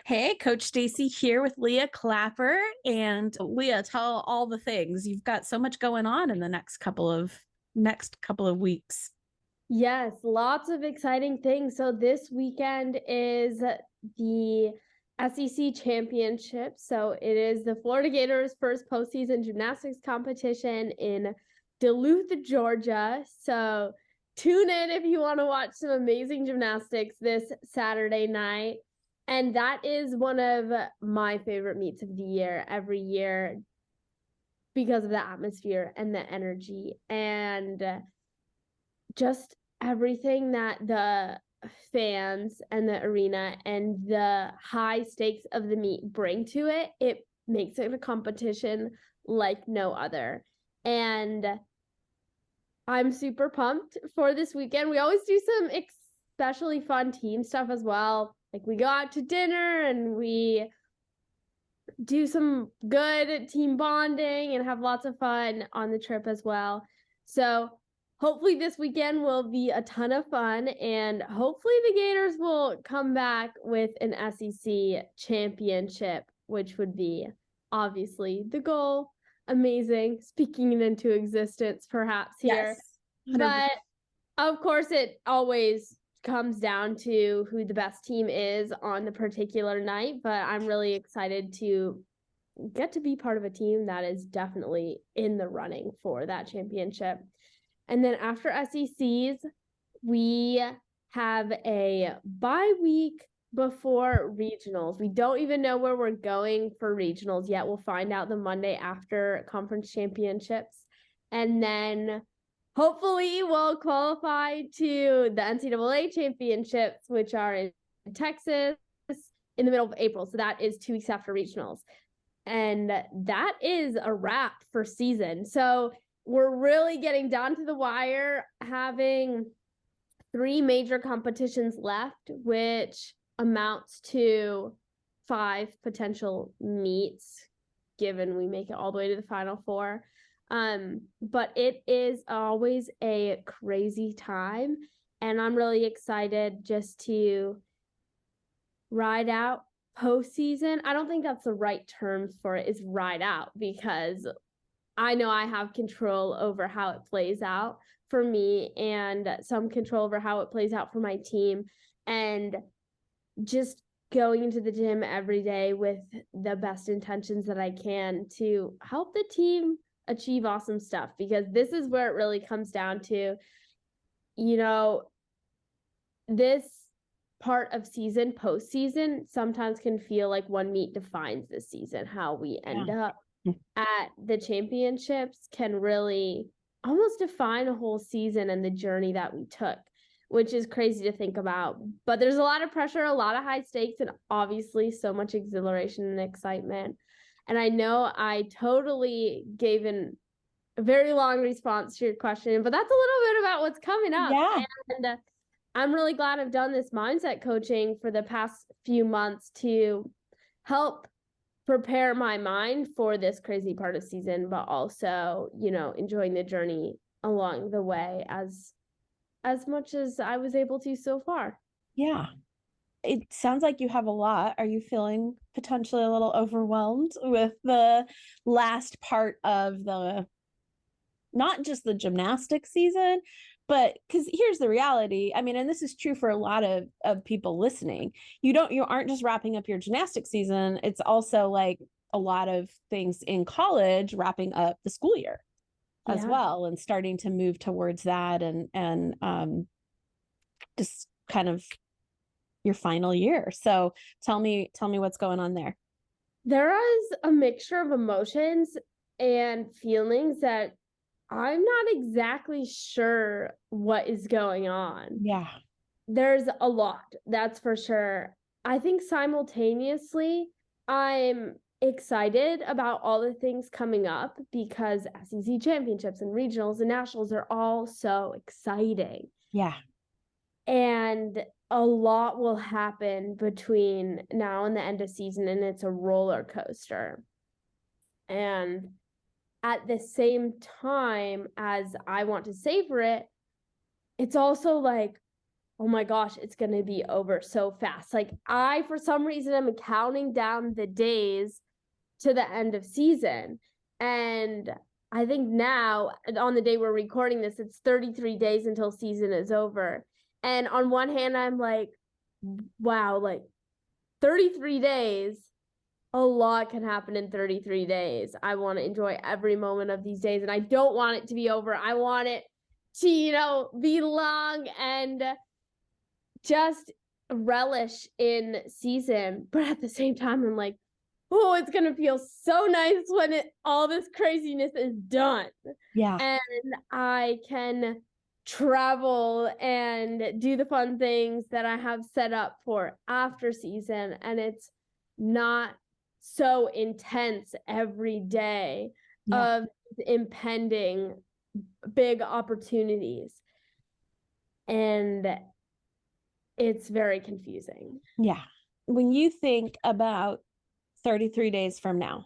Hey, Coach Stacie here with Leah Clapper. And Leah, tell all the things. You've got so much going on in the next couple of weeks. Yes, lots of exciting things. So this weekend is the SEC Championship. So it is the Florida Gators' first postseason gymnastics competition in Duluth, Georgia. So tune in if you want to watch some amazing gymnastics this Saturday night. And that is one of my favorite meets of the year every year because of the atmosphere and the energy and just everything that the fans and the arena and the high stakes of the meet bring to it. It makes it a competition like no other. And I'm super pumped for this weekend. We always do some especially fun team stuff as well. Like we go out to dinner and we do some good team bonding and have lots of fun on the trip as well. So hopefully this weekend will be a ton of fun, and hopefully the Gators will come back with an SEC championship, which would be obviously the goal. Amazing. Speaking it into existence perhaps here. Yes. 100%. But of course it always comes down to who the best team is on the particular night, but I'm really excited to get to be part of a team that is definitely in the running for that championship. And then after SECs, we have a bye week before regionals. We don't even know where we're going for regionals yet. We'll find out the Monday after conference championships. And then hopefully we'll qualify to the NCAA championships, which are in Texas in the middle of April. So that is 2 weeks after regionals. And that is a wrap for season. So we're really getting down to the wire, having 3 major competitions left, which amounts to 5 potential meets, given we make it all the way to the Final Four. But it is always a crazy time, and I'm really excited just to ride out postseason. I don't think that's the right term for it, is ride out, because I know I have control over how it plays out for me and some control over how it plays out for my team. And just going into the gym every day with the best intentions that I can to help the team achieve awesome stuff, because this is where it really comes down to, this part of season, postseason, sometimes can feel like one meet defines the season. How we end up at the championships can really almost define a whole season and the journey that we took, which is crazy to think about. But there's a lot of pressure, a lot of high stakes, and obviously so much exhilaration and excitement. And I know I totally gave a very long response to your question, but that's a little bit about what's coming up. Yeah. And I'm really glad I've done this mindset coaching for the past few months to help prepare my mind for this crazy part of season, but also, enjoying the journey along the way as much as I was able to so far. Yeah. It sounds like you have a lot. Are you feeling potentially a little overwhelmed with the last part of not just the gymnastics season, but because here's the reality. I mean, and this is true for a lot of people listening. You aren't just wrapping up your gymnastics season. It's also like a lot of things in college, wrapping up the school year as well, and starting to move towards that and just kind of your final year. So tell me what's going on there. There is a mixture of emotions and feelings that I'm not exactly sure what is going on. Yeah. There's a lot, that's for sure. I think simultaneously, I'm excited about all the things coming up because SEC championships and regionals and nationals are all so exciting. Yeah. And a lot will happen between now and the end of season, and it's a roller coaster. And at the same time as I want to savor it, it's also like, oh my gosh, it's going to be over so fast. Like I, for some reason, am counting down the days to the end of season. And I think now, on the day we're recording this, it's 33 days until season is over. And on one hand, I'm like, wow, like 33 days, a lot can happen in 33 days. I want to enjoy every moment of these days, and I don't want it to be over. I want it to, be long and just relish in season. But at the same time, I'm like, oh, it's going to feel so nice when all this craziness is done. Yeah. And I can travel and do the fun things that I have set up for after season. And it's not so intense every day of impending big opportunities. And it's very confusing. Yeah. When you think about 33 days from now,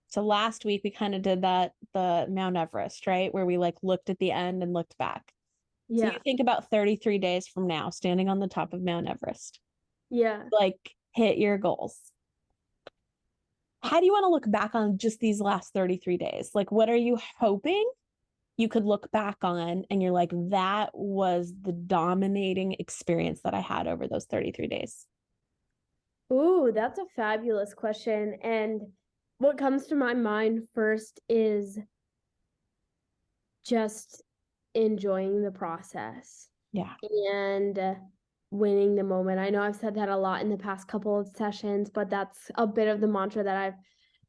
so last week we kind of did the Mount Everest, right? Where we like looked at the end and looked back. Yeah. So you think about 33 days from now, standing on the top of Mount Everest. Yeah. Like hit your goals. How do you want to look back on just these last 33 days? Like, what are you hoping you could look back on and you're like, that was the dominating experience that I had over those 33 days? Ooh, that's a fabulous question. And what comes to my mind first is just enjoying the process. Yeah. And winning the moment. I know I've said that a lot in the past couple of sessions, but that's a bit of the mantra that I've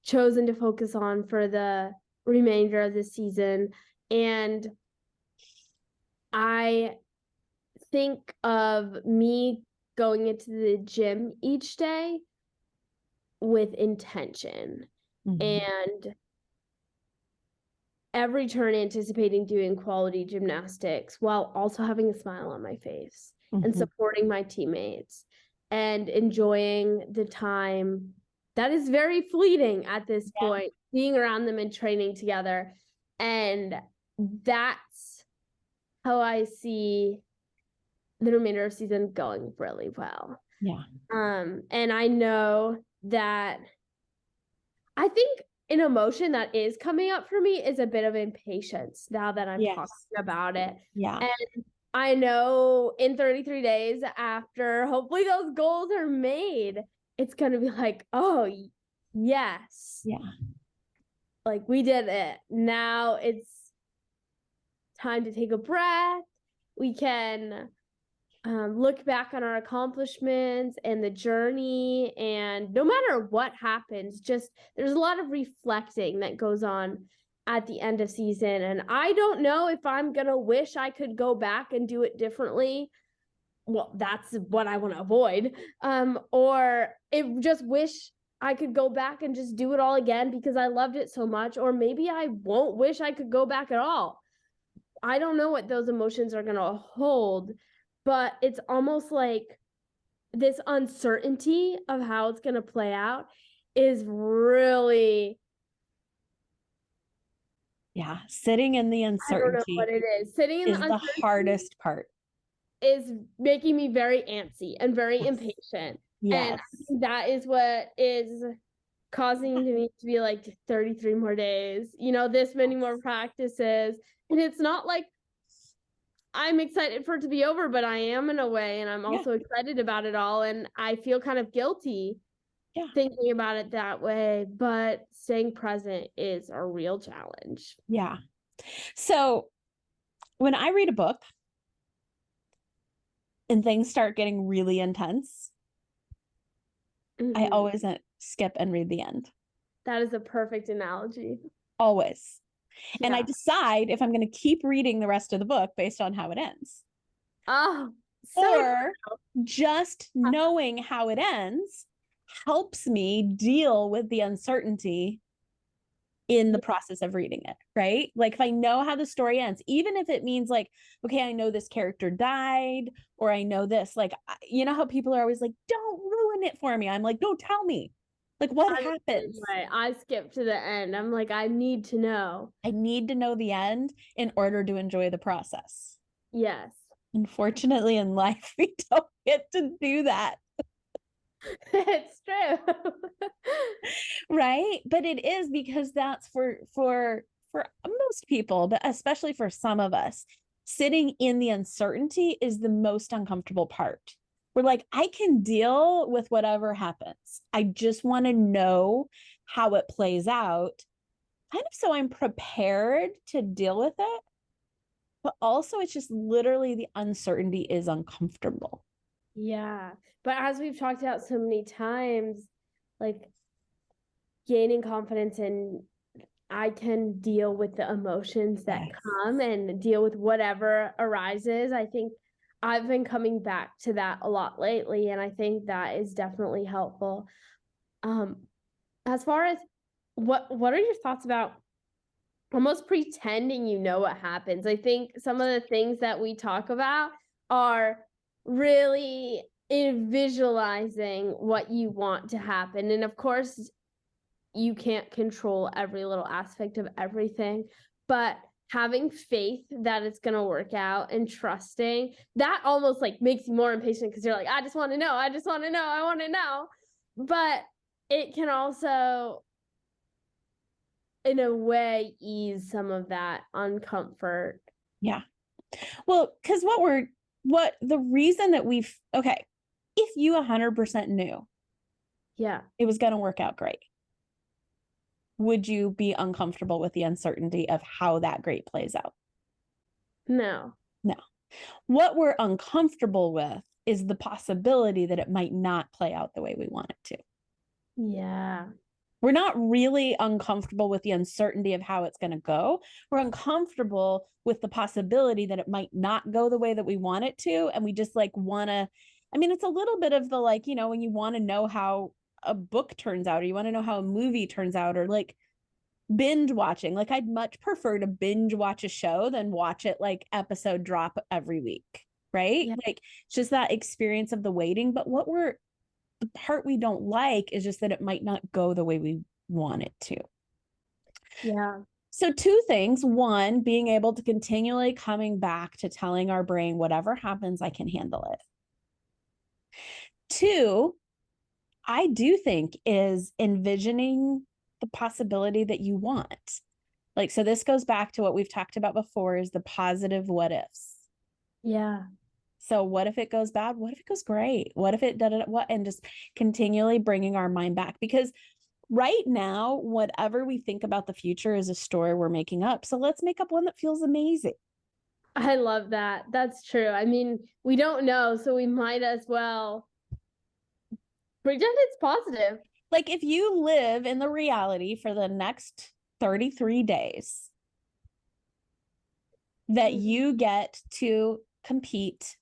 chosen to focus on for the remainder of the season. And I think of me going into the gym each day with intention and every turn anticipating doing quality gymnastics while also having a smile on my face and supporting my teammates and enjoying the time that is very fleeting at this point, being around them and training together. And that's how I see the remainder of season going really well. Yeah. And I know that I think an emotion that is coming up for me is a bit of impatience now that I'm talking about it. Yeah. And I know in 33 days after hopefully those goals are made, it's going to be like, oh, yes. Yeah. Like we did it. Now it's time to take a breath. We can look back on our accomplishments and the journey, and no matter what happens, just there's a lot of reflecting that goes on at the end of season. And I don't know if I'm gonna wish I could go back and do it differently. Well, that's what I want to avoid. Or if just wish I could go back and just do it all again because I loved it so much. Or maybe I won't wish I could go back at all. I don't know what those emotions are gonna hold, but it's almost like this uncertainty of how it's going to play out is really. Yeah. Sitting in the uncertainty. I don't know what it is. Sitting in the hardest part. Is making me very antsy and very impatient. Yes. And that is what is causing me to be like 33 more days, this many more practices. And it's not like I'm excited for it to be over, but I am in a way, and I'm also excited about it all. And I feel kind of guilty thinking about it that way, but staying present is a real challenge. Yeah. So when I read a book and things start getting really intense, I always skip and read the end. That is a perfect analogy. Always. Yeah. And I decide if I'm going to keep reading the rest of the book based on how it ends. Oh, or just knowing how it ends helps me deal with the uncertainty in the process of reading it, right? Like if I know how the story ends, even if it means like, okay, I know this character died, or I know this, like, you know how people are always like, don't ruin it for me. I'm like, don't tell me. Like what happens? I skip to the end. I'm like, I need to know. I need to know the end in order to enjoy the process. Yes. Unfortunately, in life, we don't get to do that. It's true. Right? But it is, because that's for most people, but especially for some of us, sitting in the uncertainty is the most uncomfortable part. We're like, I can deal with whatever happens. I just want to know how it plays out, kind of so I'm prepared to deal with it. But also, it's just literally the uncertainty is uncomfortable. Yeah. But as we've talked about so many times, like gaining confidence in I can deal with the emotions that Yes. come and deal with whatever arises. I think I've been coming back to that a lot lately, and I think that is definitely helpful. As far as what are your thoughts about almost pretending you know what happens? I think some of the things that we talk about are really in visualizing what you want to happen. And of course, you can't control every little aspect of everything, but having faith that it's going to work out and trusting that almost like makes you more impatient, because you're like, I just want to know, I just want to know, I want to know. But it can also, in a way, ease some of that uncomfort. Yeah. Well, because the reason that okay, if you 100% knew Yeah. it was going to work out great, would you be uncomfortable with the uncertainty of how that great plays out? No. No. What we're uncomfortable with is the possibility that it might not play out the way we want it to. Yeah. We're not really uncomfortable with the uncertainty of how it's going to go. We're uncomfortable with the possibility that it might not go the way that we want it to. And we just like want to, I mean, it's a little bit of the like, when you want to know how a book turns out, or you want to know how a movie turns out, or like binge watching. Like, I'd much prefer to binge watch a show than watch it like episode drop every week. Right. Yeah. Like, it's just that experience of the waiting. But the part we don't like is just that it might not go the way we want it to. Yeah. So two things. One, being able to continually coming back to telling our brain, whatever happens, I can handle it. Two, I do think is envisioning the possibility that you want. Like, so this goes back to what we've talked about before, is the positive what ifs. Yeah. So what if it goes bad? What if it goes great? What if it what? And just continually bringing our mind back, because right now, whatever we think about the future is a story we're making up. So let's make up one that feels amazing. I love that. That's true. I mean, we don't know, so we might as well pretend it's positive. Like, if you live in the reality for the next 33 days that you get to compete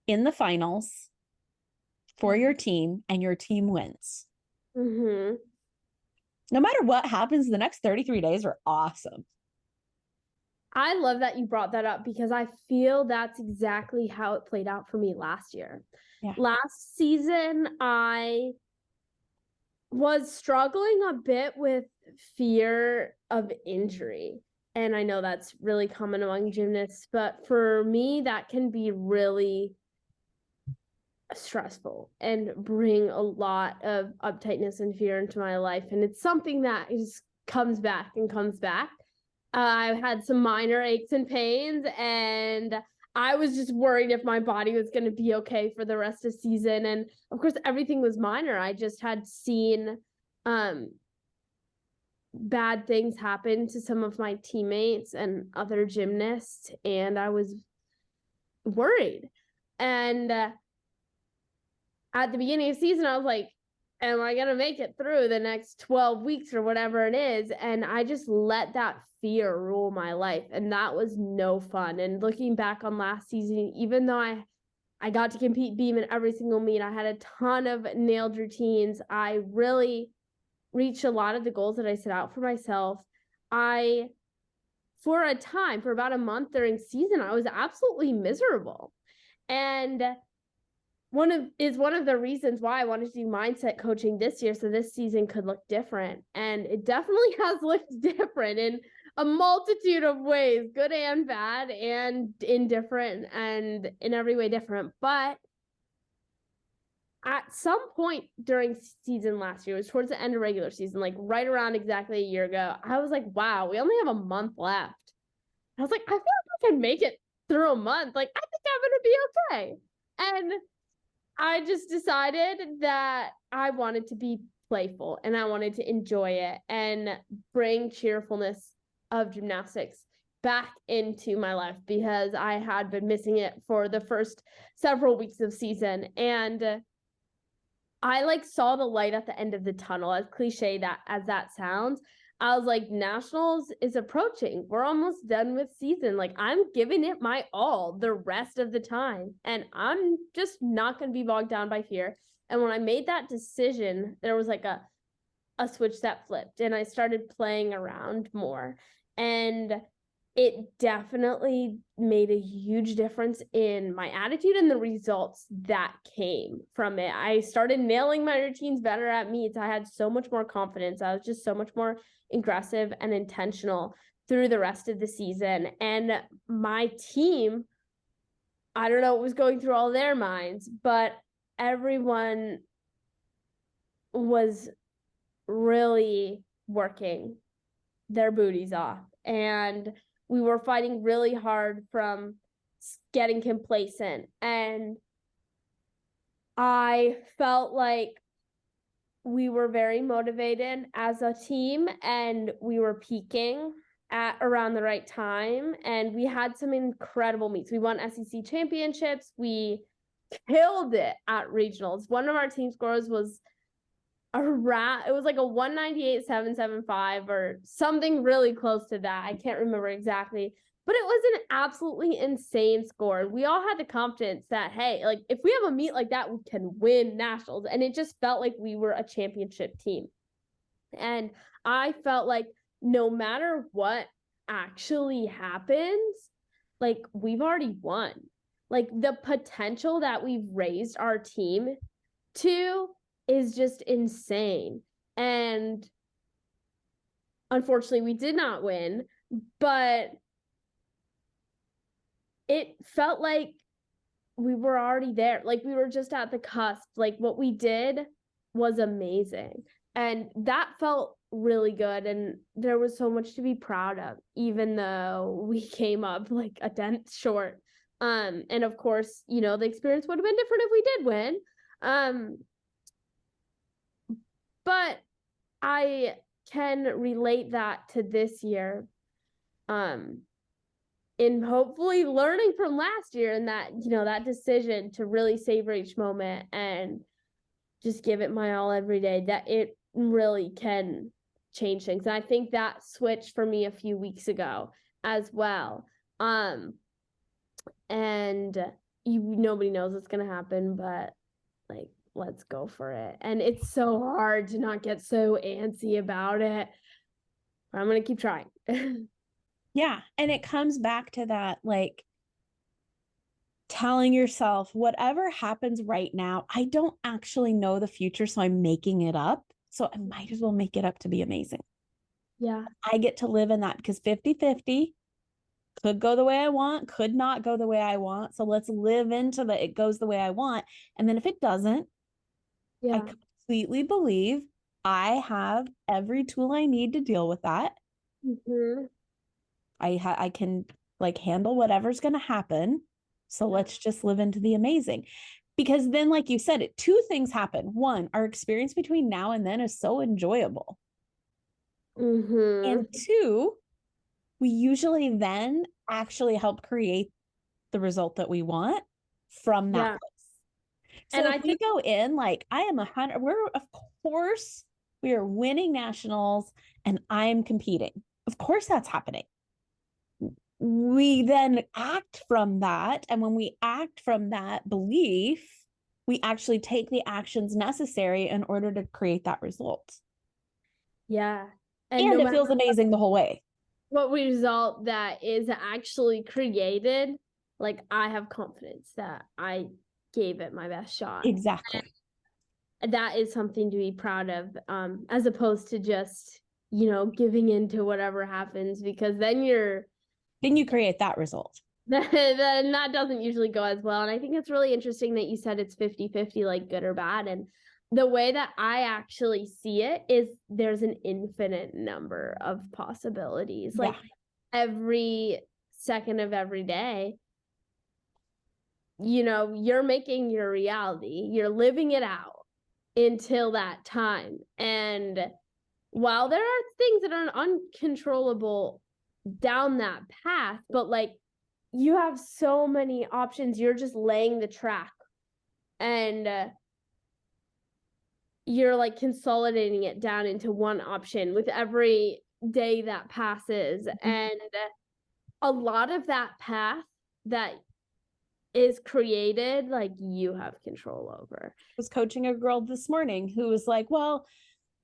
in the finals for your team and your team wins. Mm-hmm. No matter what happens, the next 33 days are awesome. I love that you brought that up, because I feel that's exactly how it played out for me last year. Yeah. Last season, I was struggling a bit with fear of injury. And I know that's really common among gymnasts, but for me, that can be really stressful and bring a lot of uptightness and fear into my life. And it's something that just comes back and comes back. I've had some minor aches and pains, and I was just worried if my body was going to be okay for the rest of the season. And of course, everything was minor. I just had seen bad things happen to some of my teammates and other gymnasts, and I was worried. And at the beginning of the season, I was like, am I going to make it through the next 12 weeks or whatever it is? And I just let that fear rule my life. And that was no fun. And looking back on last season, even though I got to compete beam in every single meet, I had a ton of nailed routines. I really reached a lot of the goals that I set out for myself. For about a month during season, I was absolutely miserable. And one of the reasons why I wanted to do mindset coaching this year, so this season could look different. And it definitely has looked different. And a multitude of ways, good and bad and indifferent and in every way different. But at some point during season last year, it was towards the end of regular season, like right around exactly a year ago, I was like, wow, we only have a month left. I was like, I feel like I can make it through a month. Like, I think I'm going to be okay. And I just decided that I wanted to be playful and I wanted to enjoy it and bring cheerfulness of gymnastics back into my life because I had been missing it for the first several weeks of season. And I like saw the light at the end of the tunnel, as cliche that as that sounds. I was like, nationals is approaching. We're almost done with season. Like, I'm giving it my all the rest of the time. And I'm just not going to be bogged down by fear. And when I made that decision, there was like a switch that flipped and I started playing around more. And it definitely made a huge difference in my attitude and the results that came from it. I started nailing my routines better at meets. I had so much more confidence. I was just so much more aggressive and intentional through the rest of the season. And my team, I don't know what was going through all their minds, but everyone was really working their booties off. And we were fighting really hard from getting complacent. And I felt like we were very motivated as a team and we were peaking at around the right time. And we had some incredible meets. We won SEC championships. We killed it at regionals. One of our team scores was it was like a 198.775 or something really close to that. I can't remember exactly, but it was an absolutely insane score. We all had the confidence that, hey, like if we have a meet like that, we can win nationals. And it just felt like we were a championship team. And I felt like no matter what actually happens, like we've already won. Like the potential that we've raised our team to is just insane. And unfortunately, we did not win, but it felt like we were already there. Like we were just at the cusp. Like what we did was amazing. And that felt really good. And there was so much to be proud of, even though we came up like a tenth short. And of course, you know, the experience would have been different if we did win. But I can relate that to this year. In hopefully learning from last year and that, you know, that decision to really savor each moment and just give it my all every day, that it really can change things. And I think that switched for me a few weeks ago as well. And nobody knows what's going to happen, but like, let's go for it. And it's so hard to not get so antsy about it. But I'm going to keep trying. Yeah. And it comes back to that, like telling yourself, whatever happens right now, I don't actually know the future. So I'm making it up. So I might as well make it up to be amazing. Yeah. I get to live in that because 50-50 could go the way I want, could not go the way I want. So let's live into the it goes the way I want. And then if it doesn't, Yeah. I completely believe I have every tool I need to deal with that. Mm-hmm. I can like handle whatever's going to happen. So let's just live into the amazing. Because then, like you said, two things happen. One, our experience between now and then is so enjoyable. Mm-hmm. And two, we usually then actually help create the result that we want from that place. So And if we go in like I am 100, we're of course we are winning nationals and I'm competing. Of course that's happening. We then act from that. And when we act from that belief, we actually take the actions necessary in order to create that result. Yeah. And no it feels amazing the whole way. What result that is actually created, like I have confidence that I gave it my best shot. Exactly. And that is something to be proud of, as opposed to just giving into whatever happens, because then you create that result. then that doesn't usually go as well. And I think it's really interesting that you said it's 50-50, like good or bad. And the way that I actually see it is there's an infinite number of possibilities. Like every second of every day, you're making your reality, you're living it out until that time. And while there are things that are uncontrollable down that path, but like you have so many options, you're just laying the track and you're like consolidating it down into one option with every day that passes. And a lot of that path that is created, like you have control over. I was coaching a girl this morning who was like, well,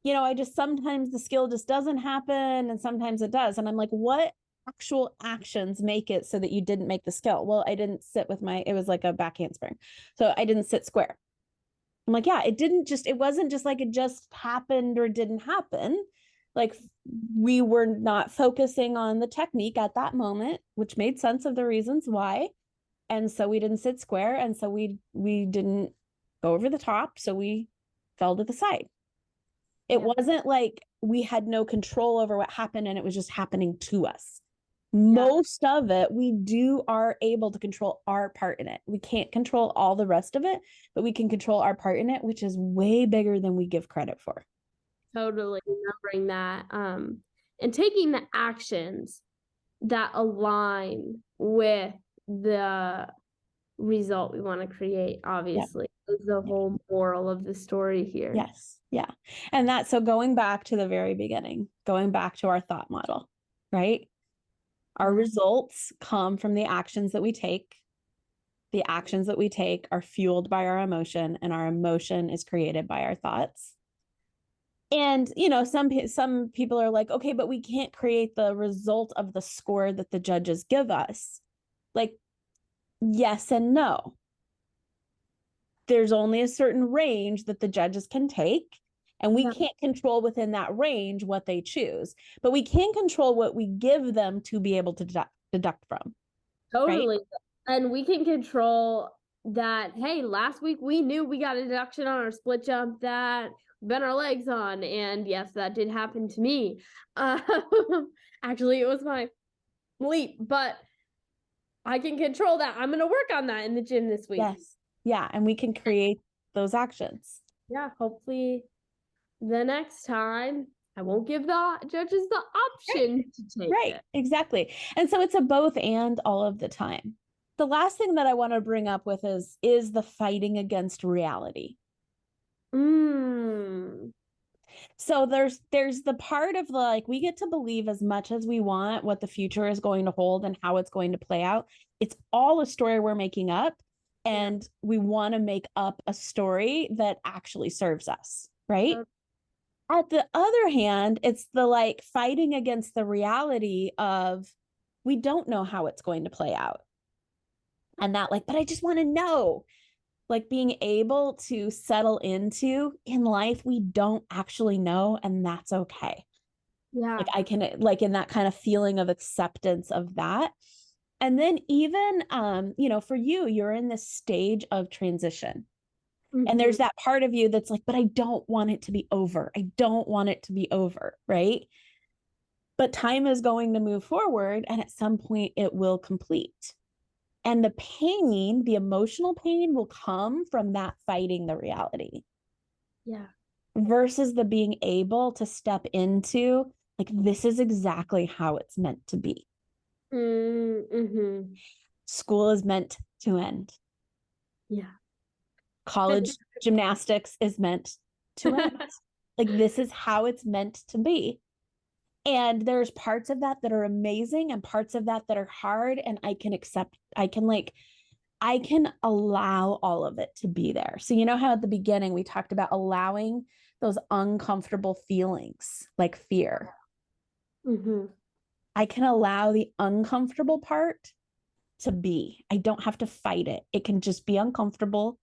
I just sometimes the skill just doesn't happen and sometimes it does. And I'm like, what actual actions make it so that you didn't make the skill? Well, I didn't sit with it was like a back handspring. So I didn't sit square. I'm like, yeah, it wasn't just like it just happened or didn't happen. Like we were not focusing on the technique at that moment, which made sense of the reasons why. And so we didn't sit square. And so we didn't go over the top. So we fell to the side. It wasn't like we had no control over what happened and it was just happening to us. Most of it, we are able to control our part in it. We can't control all the rest of it, but we can control our part in it, which is way bigger than we give credit for. Totally remembering that. And taking the actions that align with the result we want to create, obviously, is the whole moral of the story here. Yes. Yeah. And so going back to the very beginning, going back to our thought model, right? Our results come from the actions that we take. The actions that we take are fueled by our emotion, and our emotion is created by our thoughts. And, some people are like, okay, but we can't create the result of the score that the judges give us. Like, yes and no. There's only a certain range that the judges can take, and we can't control within that range what they choose, but we can control what we give them to be able to deduct from. Totally. Right? And we can control that, hey, last week we knew we got a deduction on our split jump that bent our legs on. And yes, that did happen to me. Actually, it was my leap, but I can control that. I'm going to work on that in the gym this week. Yes. Yeah. And we can create those actions. Yeah. Hopefully the next time I won't give the judges the option to take it. Exactly. And so it's a both and all of the time. The last thing that I want to bring up with is the fighting against reality. So there's the part of like, we get to believe as much as we want what the future is going to hold and how it's going to play out. It's all a story we're making up, and we want to make up a story that actually serves us, right? At the other hand, it's the like fighting against the reality of we don't know how it's going to play out. And that like, but I just want to know, like being able to settle into in life, we don't actually know, and that's okay. Yeah. Like I can like in that kind of feeling of acceptance of that. And then even, for you're in this stage of transition. And there's that part of you that's like, but I don't want it to be over. I don't want it to be over, right? But time is going to move forward, and at some point it will complete. And the pain, the emotional pain, will come from that fighting the reality. Yeah. Versus the being able to step into, like, this is exactly how it's meant to be. School is meant to end. Yeah. College gymnastics is meant to end. Like, this is how it's meant to be. And there's parts of that are amazing and parts of that are hard. And I can allow all of it to be there. So, how at the beginning we talked about allowing those uncomfortable feelings like fear. I can allow the uncomfortable part to be. I don't have to fight it. It can just be uncomfortable.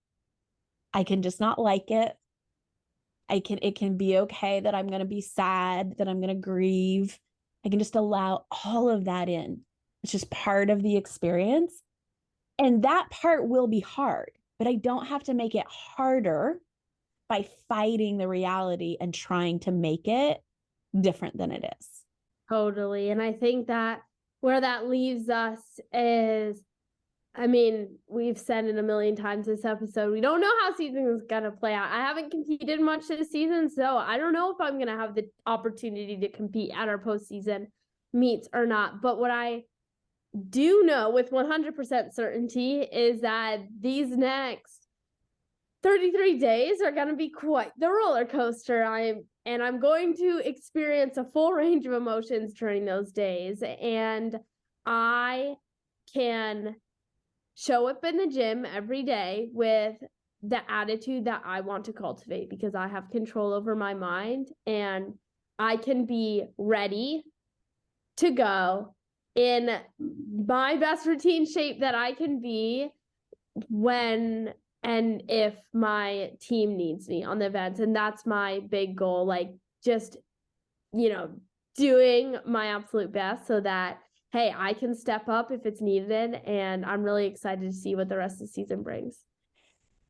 I can just not like it. It can be okay that I'm going to be sad, that I'm going to grieve. I can just allow all of that in. It's just part of the experience. And that part will be hard, but I don't have to make it harder by fighting the reality and trying to make it different than it is. Totally. And I think that where that leaves us is, I mean, we've said it a million times this episode, we don't know how season is going to play out. I haven't competed much this season, so I don't know if I'm going to have the opportunity to compete at our postseason meets or not. But what I do know with 100% certainty is that these next 33 days are going to be quite the roller coaster. I'm going to experience a full range of emotions during those days, and I can show up in the gym every day with the attitude that I want to cultivate, because I have control over my mind and I can be ready to go in my best routine shape that I can be when and if my team needs me on the events. And that's my big goal, like just, doing my absolute best so that, hey, I can step up if it's needed. And I'm really excited to see what the rest of the season brings.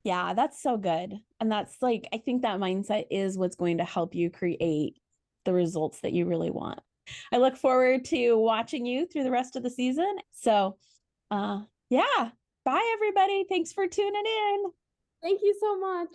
Yeah, that's so good. And that's like, I think that mindset is what's going to help you create the results that you really want. I look forward to watching you through the rest of the season. So, yeah, bye everybody. Thanks for tuning in. Thank you so much.